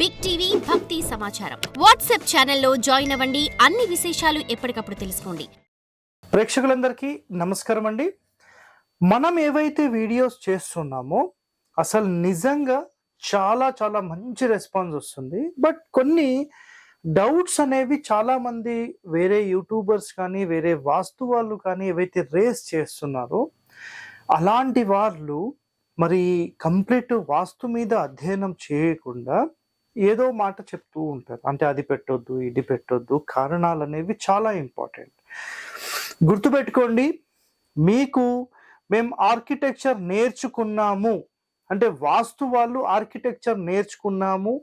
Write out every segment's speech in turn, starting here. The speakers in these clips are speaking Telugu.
బిగ్ టీవీ భక్తి సమాచారం వాట్సాప్ ఛానల్లో జాయిన్ అవ్వండి. అన్ని విశేషాలు ఎప్పటికప్పుడు తెలుసుకోండి. ప్రేక్షకులందరికీ నమస్కారం అండి. మనం ఏవైతే వీడియోస్ చేస్తున్నామో అసలు నిజంగా చాలా చాలా మంచి రెస్పాన్స్ వస్తుంది. బట్ కొన్ని డౌట్స్ అనేవి చాలా మంది వేరే యూట్యూబర్స్ కానీ వేరే వాస్తు వాళ్ళు కానీ ఏవైతే రేస్ చేస్తున్నారో అలాంటి వాళ్ళు మరి కంప్లీట్ వాస్తు మీద అధ్యయనం చేయకుండా ఏదో మాట చెప్తూ ఉంటారు. అంటే అది పెట్టొద్దు, ఇది పెట్టొద్దు. కారణాలు అనేవి చాలా ఇంపార్టెంట్. గుర్తుపెట్టుకోండి, మీకు మేము ఆర్కిటెక్చర్ నేర్చుకున్నాము అంటే వాస్తు వాళ్ళు ఆర్కిటెక్చర్ నేర్చుకున్నాము,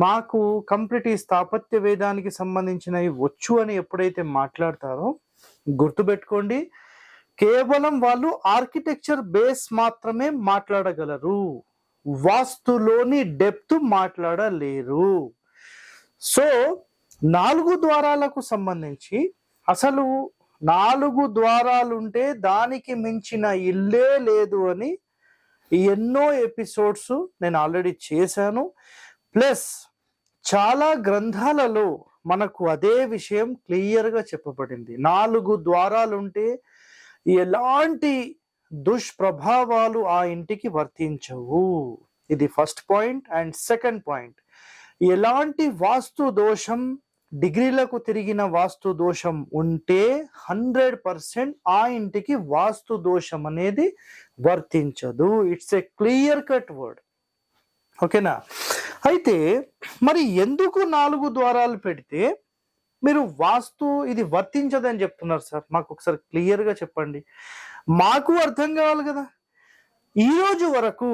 మాకు కంప్లీట్ ఈ స్థాపత్య వేదానికి సంబంధించినవి వచ్చు అని ఎప్పుడైతే మాట్లాడతారో గుర్తుపెట్టుకోండి, కేవలం వాళ్ళు ఆర్కిటెక్చర్ బేస్ మాత్రమే మాట్లాడగలరు, వాస్తులోని డెప్త్ మాట్లాడలేరు. సో 4 ద్వారాలకు సంబంధించి అసలు 4 ద్వారాలుంటే దానికి మించిన ఇల్లే లేదు అని ఎన్నో ఎపిసోడ్స్ నేను ఆల్రెడీ చేశాను. ప్లస్ చాలా గ్రంథాలలో మనకు అదే విషయం క్లియర్గా చెప్పబడింది. 4 ద్వారాలుంటే ఎలాంటి దుష్ప్రభావాలు ఆ ఇంటికి వర్తించవు. ఇది first point. And second point, ఎలాంటి వాస్తు దోషం, డిగ్రీలకు తిరిగిన వాస్తు దోషం ఉంటే 100% ఆ ఇంటికి వాస్తు దోషం అనేది వర్తించదు. It's a clear cut word. ఓకేనా? అయితే మరి ఎందుకు 4 ద్వారాలు పెడితే మీరు వాస్తు ఇది వర్తించదని చెప్తున్నారు సార్? మాకు ఒకసారి క్లియర్గా చెప్పండి, మాకు అర్థం కావాలి కదా. ఈ రోజు వరకు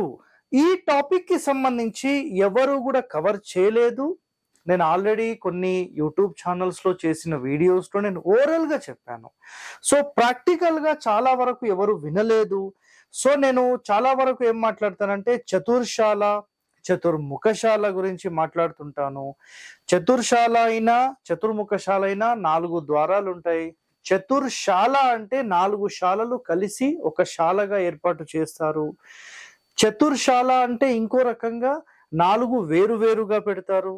ఈ టాపిక్కి సంబంధించి ఎవరు కూడా కవర్ చేయలేదు. నేను ఆల్రెడీ కొన్ని యూట్యూబ్ ఛానల్స్లో చేసిన వీడియోస్లో నేను ఓరల్గా చెప్పాను. సో ప్రాక్టికల్గా చాలా వరకు ఎవరు వినలేదు. సో నేను చాలా వరకు ఏం మాట్లాడతానంటే చతుర్శాల, చతుర్ముఖశాల గురించి మాట్లాడుతుంటాను. చతుర్శాల అయినా చతుర్ముఖశాల అయినా 4 ద్వారాలు ఉంటాయి. చతుర్శాల అంటే 4 శాలలు కలిసి ఒక శాలగా ఏర్పాటు చేస్తారు. చతుర్శాల అంటే ఇంకో రకంగా 4 వేరువేరుగా పెడతారు.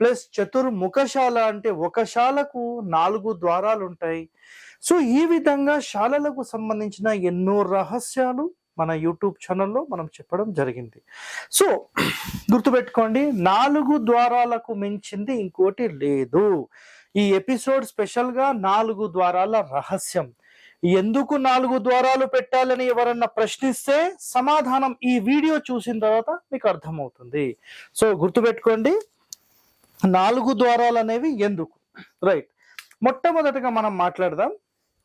ప్లస్ చతుర్ముఖశాల అంటే ఒక శాలకు 4 ద్వారాలు ఉంటాయి. సో ఈ విధంగా శాలలకు సంబంధించిన ఎన్నో రహస్యాలు మన యూట్యూబ్ ఛానల్లో మనం చెప్పడం జరిగింది. సో గుర్తుపెట్టుకోండి, 4 ద్వారాలకు మించింది ఇంకోటి లేదు. ఈ ఎపిసోడ్ స్పెషల్గా 4 ద్వారాల రహస్యం. ఎందుకు 4 ద్వారాలు పెట్టాలని ఎవరన్నా ప్రశ్నిస్తే సమాధానం ఈ వీడియో చూసిన తర్వాత మీకు అర్థమవుతుంది. సో గుర్తుపెట్టుకోండి, 4 ద్వారాలు అనేవి ఎందుకు. రైట్, మొట్టమొదటిగా మనం మాట్లాడదాం.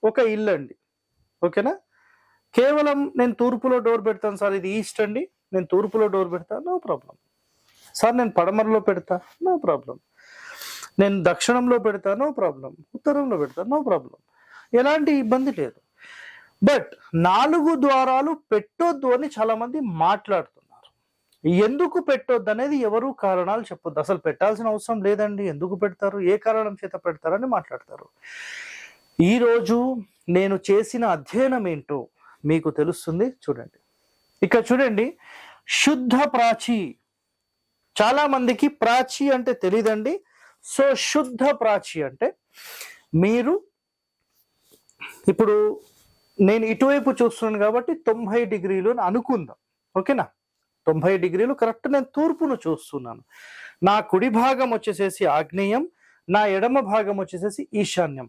ఒక ఇల్లు అండి, ఓకేనా? కేవలం నేను తూర్పులో డోర్ పెడతాను సార్, ఇది ఈస్ట్ అండి, నేను తూర్పులో డోర్ పెడతాను, నో ప్రాబ్లం. సార్ నేను పడమరలో పెడతా, నో ప్రాబ్లం. నేను దక్షిణంలో పెడతా, నో ప్రాబ్లం. ఉత్తరంలో పెడతా, నో ప్రాబ్లం. ఎలాంటి ఇబ్బంది లేదు. బట్ 4 ద్వారాలు పెట్టొద్దు అని చాలా మంది మాట్లాడుతున్నారు. ఎందుకు పెట్టొద్దు అనేది ఎవరు కారణాలు చెప్పొద్దు. అసలు పెట్టాల్సిన అవసరం లేదండి, ఎందుకు పెడతారు, ఏ కారణం చేత పెడతారని మాట్లాడతారు. ఈరోజు నేను చేసిన అధ్యయనం ఏంటో మీకు తెలుస్తుంది. చూడండి, ఇక్కడ చూడండి, శుద్ధ ప్రాచి. చాలా మందికి ప్రాచి అంటే తెలియదండి. సో శుద్ధ ప్రాచి అంటే మీరు ఇప్పుడు నేను ఇటువైపు చూస్తున్నాను కాబట్టి 90 డిగ్రీలు అని అనుకుందాం, ఓకేనా? 90 డిగ్రీలు కరెక్ట్. నేను తూర్పును చూస్తున్నాను. నా కుడి భాగం వచ్చేసేసి ఆగ్నేయం, నా ఎడమ భాగం వచ్చేసేసి ఈశాన్యం.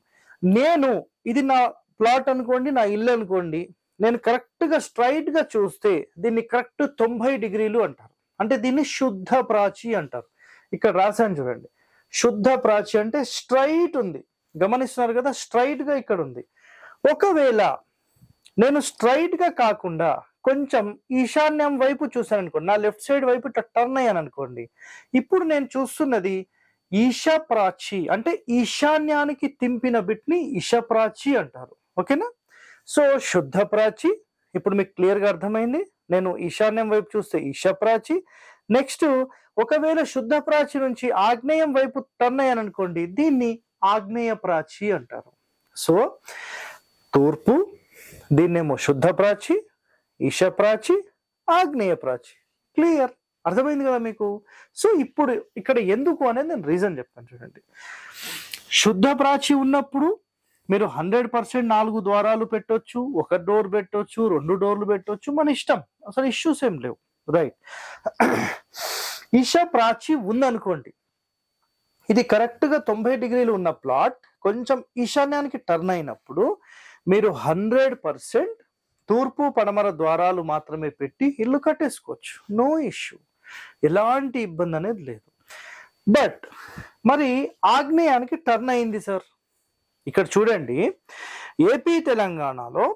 నేను ఇది నా ప్లాట్ అనుకోండి, నా ఇల్లు అనుకోండి, నేను కరెక్ట్గా స్ట్రైట్గా చూస్తే దీన్ని కరెక్ట్ 90 డిగ్రీలు అంటారు. అంటే దీన్ని శుద్ధ ప్రాచి అంటారు. ఇక్కడ రాశాను చూడండి, శుద్ధ ప్రాచి అంటే స్ట్రైట్ ఉంది. గమనిస్తున్నారు కదా, స్ట్రైట్గా ఇక్కడ ఉంది. ఒకవేళ నేను స్ట్రైట్గా కాకుండా కొంచెం ఈశాన్యం వైపు చూసాను అనుకోండి, నా లెఫ్ట్ సైడ్ వైపు ఇట్లా టర్న్ అయ్యాను అనుకోండి, ఇప్పుడు నేను చూస్తున్నది ఈశప్రాచి అంటే ఈశాన్యానికి తింపిన బిట్ని ఈశప్రాచి అంటారు. ఓకేనా? సో శుద్ధ ప్రాచి ఇప్పుడు మీకు క్లియర్గా అర్థమైంది. నేను ఈశాన్యం వైపు చూస్తే ఈశప్రాచి. నెక్స్ట్ ఒకవేళ శుద్ధ ప్రాచి నుంచి ఆగ్నేయం వైపు టర్న్ అయ్యాను అనుకోండి, దీన్ని ఆగ్నేయ ప్రాచి అంటారు. సో తూర్పు, దీన్నేమో శుద్ధ ప్రాచి, ఈశ ప్రాచి, ఆగ్నేయ ప్రాచి. క్లియర్, అర్థమైంది కదా మీకు? సో ఇప్పుడు ఇక్కడ ఎందుకు అనేది నేను రీజన్ చెప్తాను చూడండి. శుద్ధ ప్రాచి ఉన్నప్పుడు మీరు 100% 4 ద్వారాలు పెట్టొచ్చు, ఒక డోర్ పెట్టొచ్చు, 2 డోర్లు పెట్టొచ్చు, మన ఇష్టం. అసలు ఇష్యూస్ ఏం లేవు. రైట్. ఈశా ప్రాచి ఉందనుకోండి, ఇది కరెక్ట్గా 90 డిగ్రీలు ఉన్న ప్లాట్ కొంచెం ఈశాన్యానికి టర్న్ అయినప్పుడు మీరు 100% తూర్పు పడమర ద్వారాలు మాత్రమే పెట్టి ఇల్లు కట్టేసుకోవచ్చు. నో ఇష్యూ, ఎలాంటి ఇబ్బంది అనేది లేదు. బట్ మరి ఆగ్నేయానికి టర్న్ అయింది సార్. ఇక్కడ చూడండి, ఏపీ తెలంగాణలో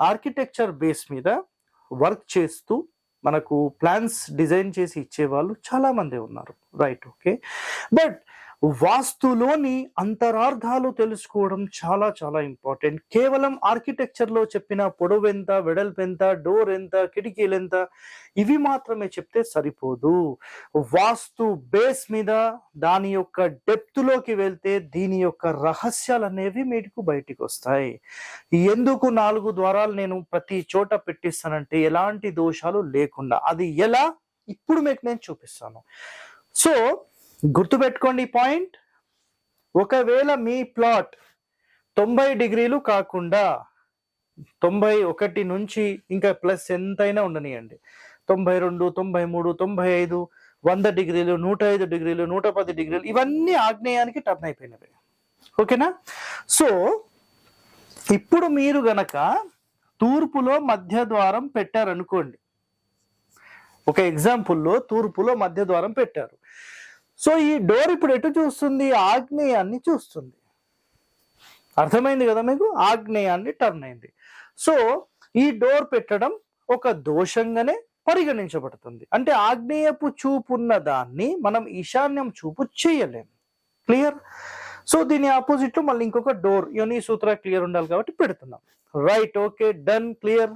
ఆర్కిటెక్చర్ బేస్ మీద వర్క్ చేస్తూ మనకు ప్లాన్స్ డిజైన్ చేసి ఇచ్చేవాళ్ళు చాలా మంది ఉన్నారు. Right, okay. బట్ వాస్తులోని అంతరార్థాలు తెలుసుకోవడం చాలా చాలా ఇంపార్టెంట్. కేవలం ఆర్కిటెక్చర్లో చెప్పిన పొడవు ఎంత, వెడల్పు ఎంత, డోర్ ఎంత, కిటికీలు ఎంత, ఇవి మాత్రమే చెప్తే సరిపోదు. వాస్తు బేస్ మీద దాని యొక్క డెప్త్లోకి వెళ్తే దీని యొక్క రహస్యాలు అనేవి మీకు బయటికి వస్తాయి. ఎందుకు 4 ద్వారాలు నేను ప్రతి చోట పెట్టిస్తానంటే ఎలాంటి దోషాలు లేకుండా. అది ఎలా ఇప్పుడు మీకు నేను చూపిస్తాను. సో గుర్తుపెట్టుకోండి ఈ పాయింట్. ఒకవేళ మీ ప్లాట్ 90 డిగ్రీలు కాకుండా 91 నుంచి ఇంకా ప్లస్ ఎంతైనా ఉండనియండి, 92, 93, 95, 100 డిగ్రీలు, 105 డిగ్రీలు, 110 డిగ్రీలు, ఇవన్నీ ఆగ్నేయానికి టర్న్ అయిపోయినవి. ఓకేనా? సో ఇప్పుడు మీరు గనక తూర్పులో మధ్య ద్వారం పెట్టారనుకోండి, ఒక ఎగ్జాంపుల్లో తూర్పులో మధ్య ద్వారం పెట్టారు. సో ఈ డోర్ ఇప్పుడు ఎటు చూస్తుంది? ఆగ్నేయాన్ని చూస్తుంది. అర్థమైంది కదా మీకు? ఆగ్నేయాన్ని టర్న్ అయింది. సో ఈ డోర్ పెట్టడం ఒక దోషంగానే పరిగణించబడుతుంది. అంటే ఆగ్నేయపు చూపు ఉన్న దాన్ని మనం ఈశాన్యం చూపు చేయలేము. క్లియర్? సో దీని ఆపోజిట్ లో మళ్ళీ ఇంకొక డోర్, యోని సూత్ర క్లియర్ ఉండాలి కాబట్టి పెడుతున్నాం. Right, okay, done, clear.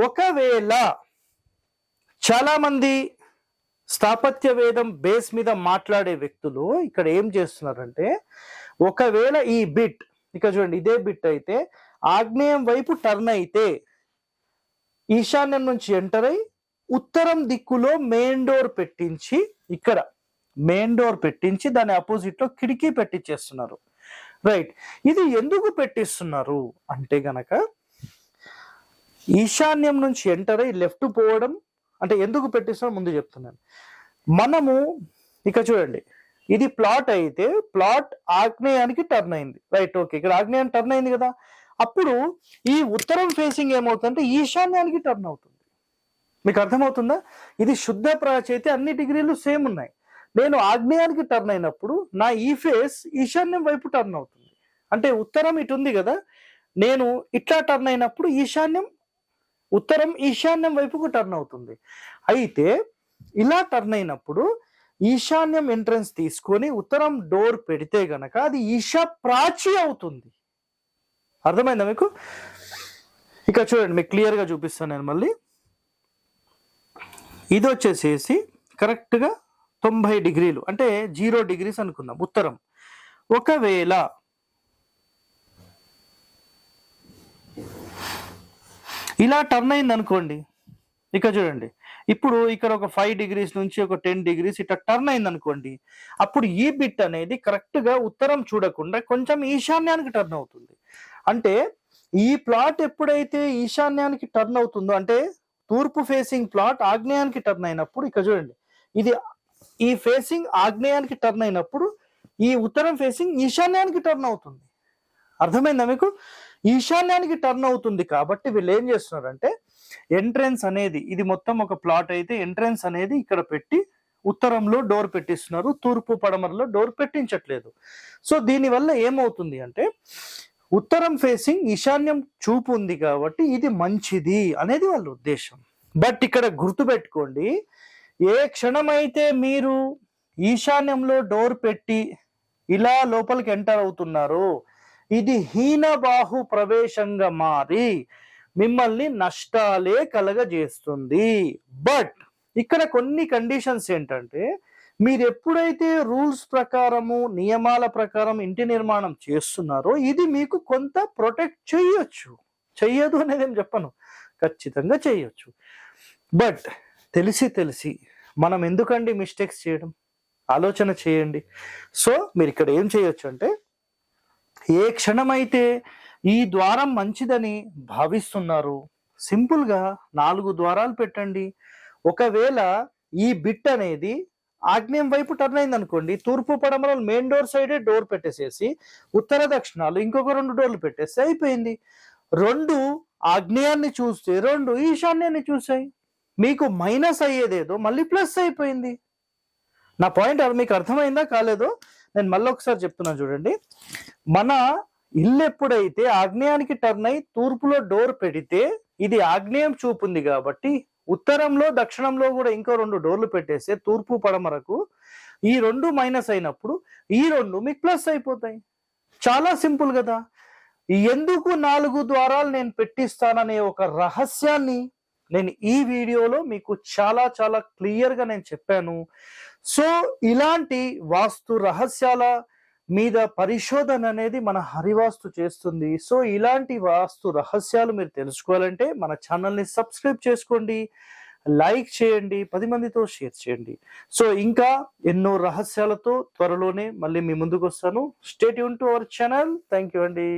ఒకవేళ చాలా మంది స్థాపత్య వేదం బేస్ మీద మాట్లాడే వ్యక్తులు ఇక్కడ ఏం చేస్తున్నారంటే, ఒకవేళ ఈ బిట్ ఇక్కడ చూడండి, ఇదే బిట్ అయితే ఆగ్నేయం వైపు టర్న్ అయితే ఈశాన్యం నుంచి ఎంటర్ అయి ఉత్తరం దిక్కులో మెయిన్ డోర్ పెట్టించి, ఇక్కడ మెయిన్ డోర్ పెట్టించి దాని అపోజిట్ లో కిటికీ పెట్టించేస్తున్నారు. రైట్, ఇది ఎందుకు పెట్టిస్తున్నారు అంటే గనక ఈశాన్యం నుంచి ఎంటర్ అయి లెఫ్ట్ పోవడం. అంటే ఎందుకు పెట్టిస్తున్నా ముందు చెప్తున్నాను. మనము ఇక చూడండి, ఇది ప్లాట్ అయితే ప్లాట్ ఆగ్నేయానికి టర్న్ అయింది. రైట్, ఓకే, ఇక్కడ ఆగ్నేయానికి టర్న్ అయింది కదా. అప్పుడు ఈ ఉత్తరం ఫేసింగ్ ఏమవుతుందంటే ఈశాన్యానికి టర్న్ అవుతుంది. మీకు అర్థమవుతుందా? ఇది శుద్ధ ప్రాచి అయితే అన్ని డిగ్రీలు సేమ్ ఉన్నాయి. నేను ఆగ్నేయానికి టర్న్ అయినప్పుడు నా ఈ ఫేస్ ఈశాన్యం వైపు టర్న్ అవుతుంది. అంటే ఉత్తరం ఇటు ఉంది కదా, నేను ఇట్లా టర్న్ అయినప్పుడు ఉత్తరం ఈశాన్యం వైపుకు టర్న్ అవుతుంది. అయితే ఇలా టర్న్ అయినప్పుడు ఈశాన్యం ఎంట్రన్స్ తీసుకొని ఉత్తరం డోర్ పెడితే గనక అది ఈశా ప్రాచి అవుతుంది. అర్థమైందా మీకు? ఇక చూడండి, మీకు క్లియర్ గా చూపిస్తాను నేను మళ్ళీ. ఇది వచ్చేసేసి కరెక్ట్ గా 90 డిగ్రీలు, అంటే 0 డిగ్రీస్ అనుకుందాం ఉత్తరం. ఒకవేళ ఇలా టర్న్ అయింది అనుకోండి, ఇక చూడండి, ఇప్పుడు ఇక్కడ ఒక 5 డిగ్రీస్ నుంచి ఒక 10 డిగ్రీస్ ఇట్లా టర్న్ అయింది అనుకోండి, అప్పుడు ఈ బిట్ అనేది కరెక్ట్ గా ఉత్తరం చూడకుండా కొంచెం ఈశాన్యానికి టర్న్ అవుతుంది. అంటే ఈ ప్లాట్ ఎప్పుడైతే ఈశాన్యానికి టర్న్ అవుతుందో, అంటే తూర్పు ఫేసింగ్ ప్లాట్ ఆగ్నేయానికి టర్న్ అయినప్పుడు, ఇక చూడండి, ఇది ఈ ఫేసింగ్ ఆగ్నేయానికి టర్న్ అయినప్పుడు ఈ ఉత్తరం ఫేసింగ్ ఈశాన్యానికి టర్న్ అవుతుంది. అర్థమైందా మీకు? ఈశాన్యానికి టర్న్ అవుతుంది కాబట్టి వీళ్ళు ఏం చేస్తున్నారంటే, ఎంట్రన్స్ అనేది, ఇది మొత్తం ఒక ప్లాట్ అయితే ఎంట్రన్స్ అనేది ఇక్కడ పెట్టి ఉత్తరంలో డోర్ పెట్టిస్తున్నారు, తూర్పు పడమరలో డోర్ పెట్టించట్లేదు. సో దీనివల్ల ఏమవుతుంది అంటే, ఉత్తరం ఫేసింగ్ ఈశాన్యం చూపు ఉంది కాబట్టి ఇది మంచిది అనేది వాళ్ళ ఉద్దేశం. బట్ ఇక్కడ గుర్తుపెట్టుకోండి, ఏ క్షణమైతే మీరు ఈశాన్యంలో డోర్ పెట్టి ఇలా లోపలికి ఎంటర్ అవుతున్నారో, ఇది హీనబాహు ప్రవేశంగా మారి మిమ్మల్ని నష్టాలే కలగజేస్తుంది. బట్ ఇక్కడ కొన్ని కండిషన్స్ ఏంటంటే, మీరు ఎప్పుడైతే రూల్స్ ప్రకారము నియమాల ప్రకారం ఇంటి నిర్మాణం చేస్తున్నారో ఇది మీకు కొంత ప్రొటెక్ట్ చేయొచ్చు. చెయ్యదు అనేది ఏం చెప్పను, ఖచ్చితంగా చేయొచ్చు. బట్ తెలిసి మనం ఎందుకండి మిస్టేక్స్ చేయడం? ఆలోచన చేయండి. సో మీరు ఇక్కడ ఏం చేయొచ్చు అంటే, ఏ క్షణమైతే ఈ ద్వారం మంచిదని భావిస్తున్నారు, సింపుల్గా 4 ద్వారాలు పెట్టండి. ఒకవేళ ఈ బిట్ అనేది ఆగ్నేయం వైపు టర్న్ అయింది అనుకోండి, తూర్పు పడమరలు మెయిన్ డోర్ సైడే డోర్ పెట్టేసేసి ఉత్తర దక్షిణాలు ఇంకొక 2 డోర్లు పెట్టేస్తే అయిపోయింది. 2 ఆగ్నేయాన్ని చూస్తే 2 ఈశాన్యాన్ని చూసాయి. మీకు మైనస్ అయ్యేదేదో మళ్ళీ ప్లస్ అయిపోయింది. నా పాయింట్ అది మీకు అర్థమైందా కాలేదో నేను మళ్ళీ ఒకసారి చెప్తున్నాను చూడండి. మన ఇల్లు ఎప్పుడైతే ఆగ్నేయానికి టర్న్ అయి తూర్పులో డోర్ పెడితే, ఇది ఆగ్నేయం చూపుంది కాబట్టి ఉత్తరంలో దక్షిణంలో కూడా ఇంకో 2 డోర్లు పెట్టేస్తే తూర్పు పడమరకు ఈ 2 మైనస్ అయినప్పుడు ఈ 2 మీకు ప్లస్ అయిపోతాయి. చాలా సింపుల్ కదా. ఎందుకు 4 ద్వారాలు నేను పెట్టిస్తాననే ఒక రహస్యాన్ని నేను ఈ వీడియోలో మీకు చాలా చాలా క్లియర్గా నేను చెప్పాను. సో ఇలాంటి వాస్తు రహస్యాల మీద పరిశోధన అనేది మన హరివాస్తు చేస్తుంది. సో ఇలాంటి వాస్తు రహస్యాలు మీరు తెలుసుకోవాలంటే మన ఛానల్ని సబ్స్క్రైబ్ చేసుకోండి, లైక్ చేయండి, 10 మందితో షేర్ చేయండి. సో ఇంకా ఎన్నో రహస్యాలతో త్వరలోనే మళ్ళీ మీ ముందుకు వస్తాను. Stay tune to our channel. Thank you అండి.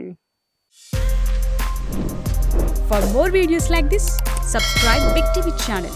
For more videos like this, subscribe Big TV channel.